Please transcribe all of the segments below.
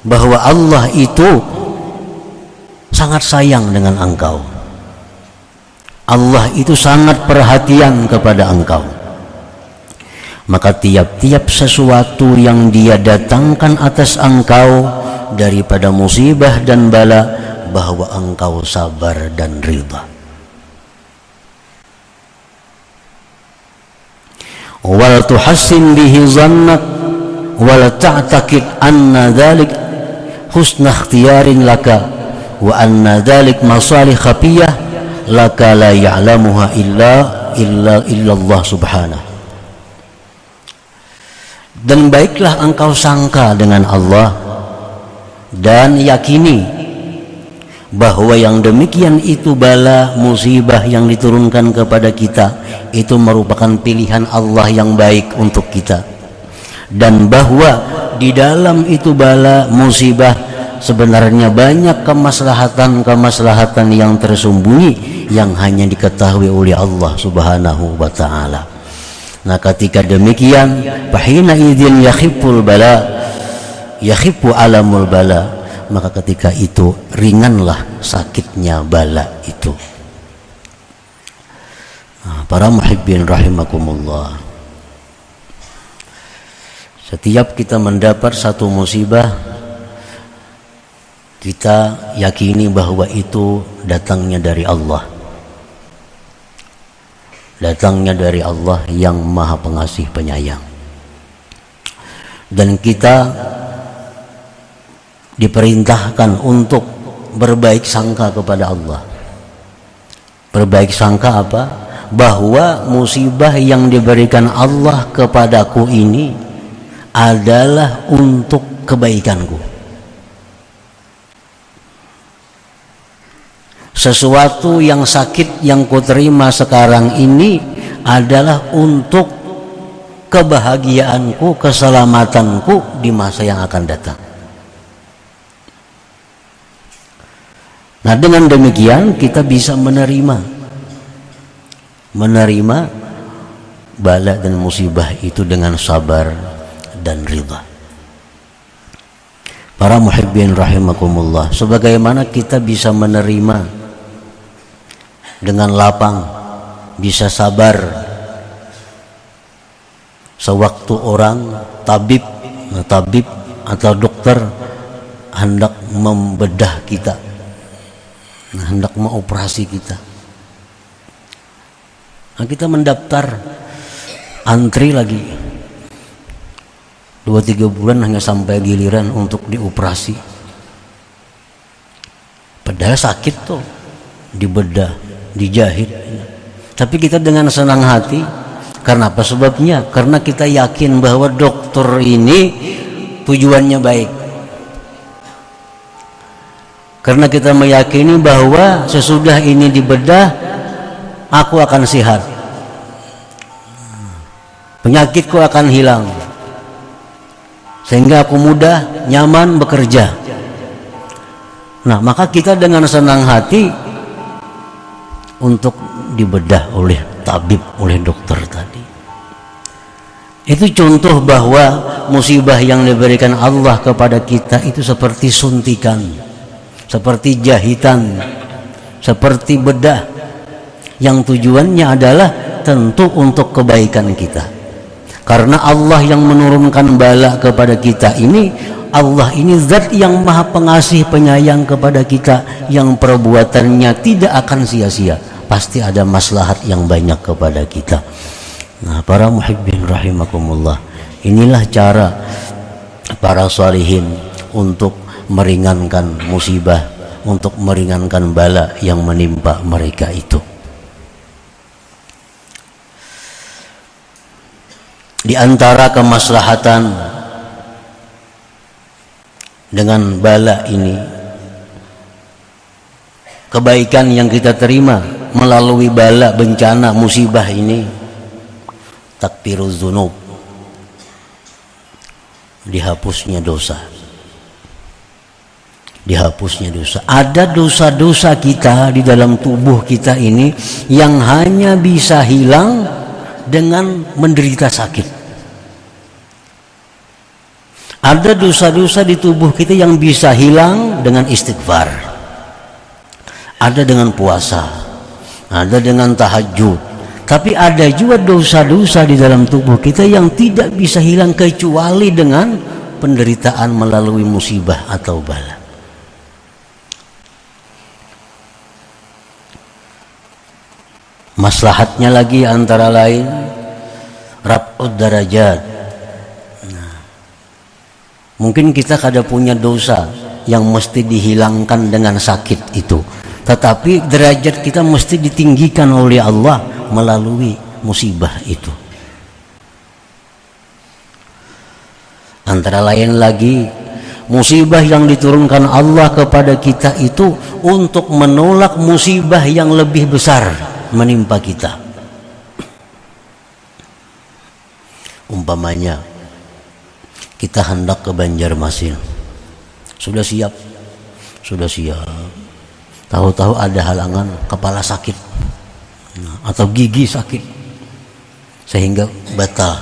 bahwa Allah itu sangat sayang dengan engkau. Allah itu sangat perhatian kepada engkau. Maka tiap-tiap sesuatu yang Dia datangkan atas engkau daripada musibah dan bala, bahwa engkau sabar dan ridha. Wal tuhassin bihi zannak wal ta'taqid anna dzalik husna ikhtiyarin laka wa anna dzalik masalih khafiyah laka la ya'lamuha illa Allah subhanahu. Dan baiklah engkau sangka dengan Allah dan yakini bahwa yang demikian itu bala musibah yang diturunkan kepada kita itu merupakan pilihan Allah yang baik untuk kita, dan bahwa di dalam itu bala musibah sebenarnya banyak kemaslahatan yang tersembunyi yang hanya diketahui oleh Allah subhanahu wa ta'ala. Nah, ketika demikian, fahina idzin yakhiful bala, yakhifu alamul bala, maka ketika itu ringanlah sakitnya bala itu. Nah, para muhibbin rahimakumullah, setiap kita mendapat satu musibah, kita yakini bahwa itu datangnya dari Allah. Datangnya dari Allah yang Maha Pengasih Penyayang. Dan kita diperintahkan untuk berbaik sangka kepada Allah. Berbaik sangka apa? Bahwa musibah yang diberikan Allah kepadaku ini adalah untuk kebaikanku. Sesuatu yang sakit yang kuterima sekarang ini adalah untuk kebahagiaanku, keselamatanku di masa yang akan datang. Nah, dengan demikian kita bisa menerima bala dan musibah itu dengan sabar dan ridha. Para muhibbin rahimakumullah, sebagaimana kita bisa menerima dengan lapang, bisa sabar sewaktu orang tabib atau dokter hendak membedah kita, hendak mengoperasi kita. Nah, kita mendaftar, antri lagi 2-3 bulan hanya sampai giliran untuk dioperasi. Padahal sakit tuh, dibedah, dijahit. Tapi kita dengan senang hati. Karena apa sebabnya? Karena kita yakin bahwa dokter ini tujuannya baik. Karena kita meyakini bahwa sesudah ini dibedah, aku akan sehat, penyakitku akan hilang, sehingga aku mudah, nyaman bekerja. Nah, maka kita dengan senang hati untuk dibedah oleh tabib, oleh dokter tadi. Itu contoh bahwa musibah yang diberikan Allah kepada kita itu seperti suntikan, seperti jahitan, seperti bedah, yang tujuannya adalah tentu untuk kebaikan kita. Karena Allah yang menurunkan bala kepada kita ini, Allah ini zat yang Maha Pengasih Penyayang kepada kita, yang perbuatannya tidak akan sia-sia, pasti ada maslahat yang banyak kepada kita. Nah, para muhibbin rahimakumullah, inilah cara para salihin untuk meringankan musibah, untuk meringankan bala yang menimpa mereka itu. Di antara kemaslahatan dengan bala ini, kebaikan yang kita terima melalui bala, bencana, musibah ini, takfiruz dzunub, dihapusnya dosa. Dihapusnya dosa. Ada dosa-dosa kita di dalam tubuh kita ini yang hanya bisa hilang dengan menderita sakit. Ada dosa-dosa di tubuh kita yang bisa hilang dengan istighfar, ada dengan puasa, ada dengan tahajud. Tapi ada juga dosa-dosa di dalam tubuh kita yang tidak bisa hilang kecuali dengan penderitaan melalui musibah atau bala. Maslahatnya lagi antara lain raf'ud darajat. Mungkin kita kada punya dosa yang mesti dihilangkan dengan sakit itu, tetapi derajat kita mesti ditinggikan oleh Allah melalui musibah itu. Antara lain lagi musibah yang diturunkan Allah kepada kita itu untuk menolak musibah yang lebih besar menimpa kita. Umpamanya kita hendak ke Banjarmasin, sudah siap, tahu-tahu ada halangan, kepala sakit atau gigi sakit sehingga batal,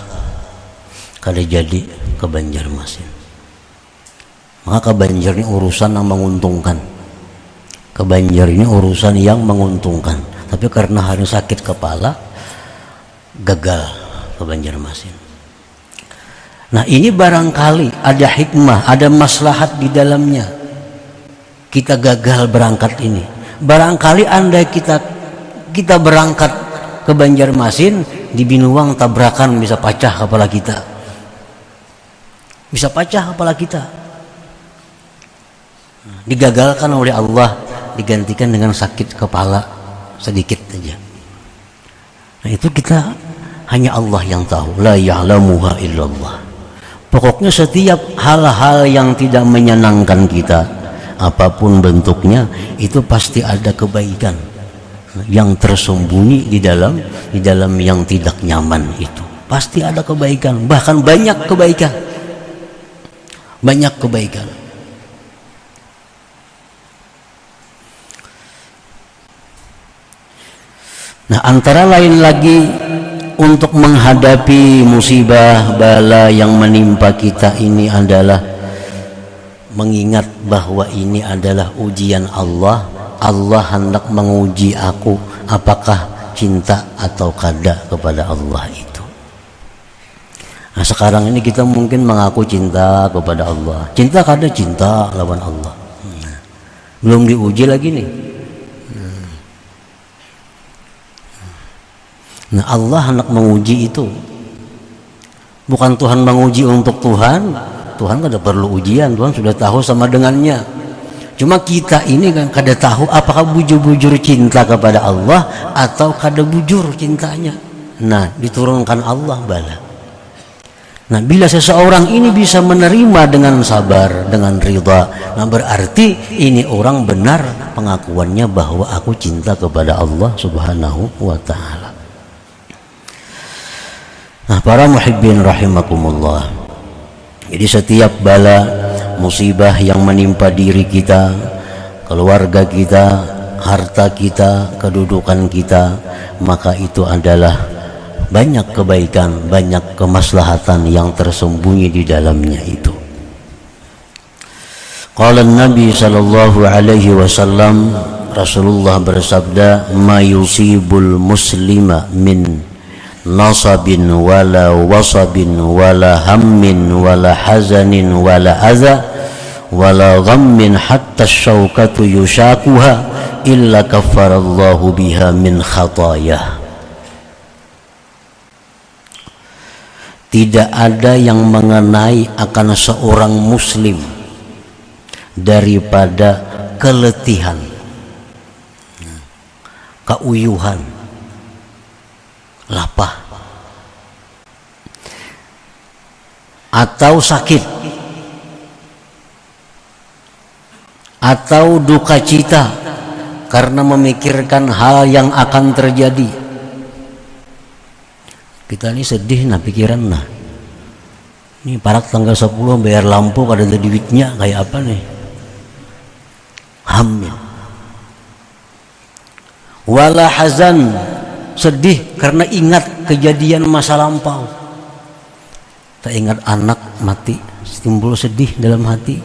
kada jadi ke Banjarmasin. Maka ke Banjar ini urusan yang menguntungkan, ke Banjar ini urusan yang menguntungkan, tapi karena harus sakit kepala gagal ke Banjarmasin. Nah, ini barangkali ada hikmah, ada maslahat di dalamnya. Kita gagal berangkat ini. Barangkali andai kita berangkat ke Banjarmasin, di Binuang tabrakan bisa pecah kepala kita. Bisa pecah kepala kita. Digagalkan oleh Allah, digantikan dengan sakit kepala sedikit saja. Nah, itu kita hanya Allah yang tahu. La ya'lamuha illallah. Pokoknya setiap hal-hal yang tidak menyenangkan kita, apapun bentuknya, itu pasti ada kebaikan yang tersembunyi di dalam yang tidak nyaman itu. Pasti ada kebaikan, bahkan banyak kebaikan. Banyak kebaikan. Nah, antara lain lagi untuk menghadapi musibah bala yang menimpa kita ini adalah mengingat bahwa ini adalah ujian Allah. Allah hendak menguji aku apakah cinta atau kada kepada Allah itu. Nah, sekarang ini kita mungkin mengaku cinta kepada Allah, cinta kada cinta lawan Allah. Belum diuji lagi nih. Nah, Allah hendak menguji itu. Bukan Tuhan menguji untuk Tuhan. Tuhan kada perlu ujian, Tuhan sudah tahu sama dengannya. Cuma kita ini kan kada tahu apakah bujur-bujur cinta kepada Allah atau kada bujur cintanya. Nah, diturunkan Allah bala. Nah, bila seseorang ini bisa menerima dengan sabar, dengan ridha, nah berarti ini orang benar pengakuannya bahwa aku cinta kepada Allah Subhanahu wa ta'ala. Nah, para muhibbin rahimakumullah. Jadi setiap bala musibah yang menimpa diri kita, keluarga kita, harta kita, kedudukan kita, maka itu adalah banyak kebaikan, banyak kemaslahatan yang tersembunyi di dalamnya itu. Qala Nabi sallallahu alaihi wasallam, Rasulullah bersabda, "Ma yusibul muslima min nasabin wala wasabin wala hammin wala hazanin wala adha wala ghammin hatta syaukatu yushakuha illa kafarallahu biha min khatayah." Tidak ada yang mengenai akan seorang muslim daripada keletihan, keuyuhan, lapah, atau sakit, atau duka cita karena memikirkan hal yang akan terjadi. Kita ini sedih nah pikiran nah. Ini parak tanggal 10 bayar lampu kada ada duitnya kayak apa nih? Hamil. Wala hazan, sedih karena ingat kejadian masa lampau. Tak ingat anak mati timbul sedih dalam hati.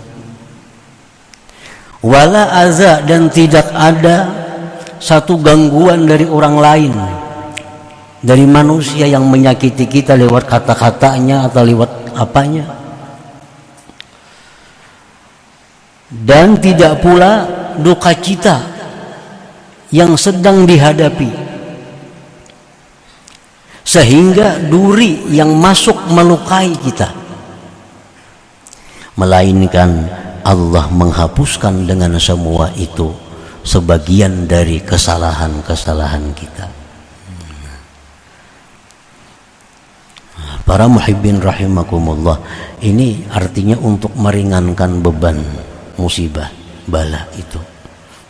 Wala aza, dan tidak ada satu gangguan dari orang lain, dari manusia yang menyakiti kita lewat kata-katanya atau lewat apanya. Dan tidak pula duka cita yang sedang dihadapi, sehingga duri yang masuk melukai kita, melainkan Allah menghapuskan dengan semua itu sebagian dari kesalahan-kesalahan kita. Para muhibbin rahimakumullah, ini artinya untuk meringankan beban musibah bala itu.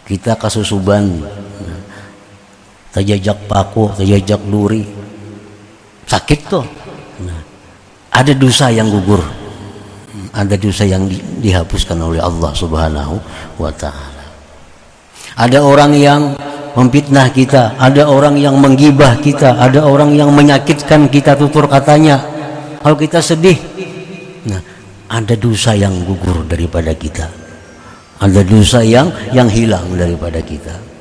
Kita kasusuban, terjajak paku, terjajak duri, sakit tuh. Ada dosa yang gugur, ada dosa yang dihapuskan oleh Allah Subhanahu wa ta'ala. Ada orang yang memfitnah kita, ada orang yang menggibah kita, ada orang yang menyakitkan kita tutur katanya. Kalau kita sedih, nah, ada dosa yang gugur daripada kita, ada dosa yang hilang daripada kita.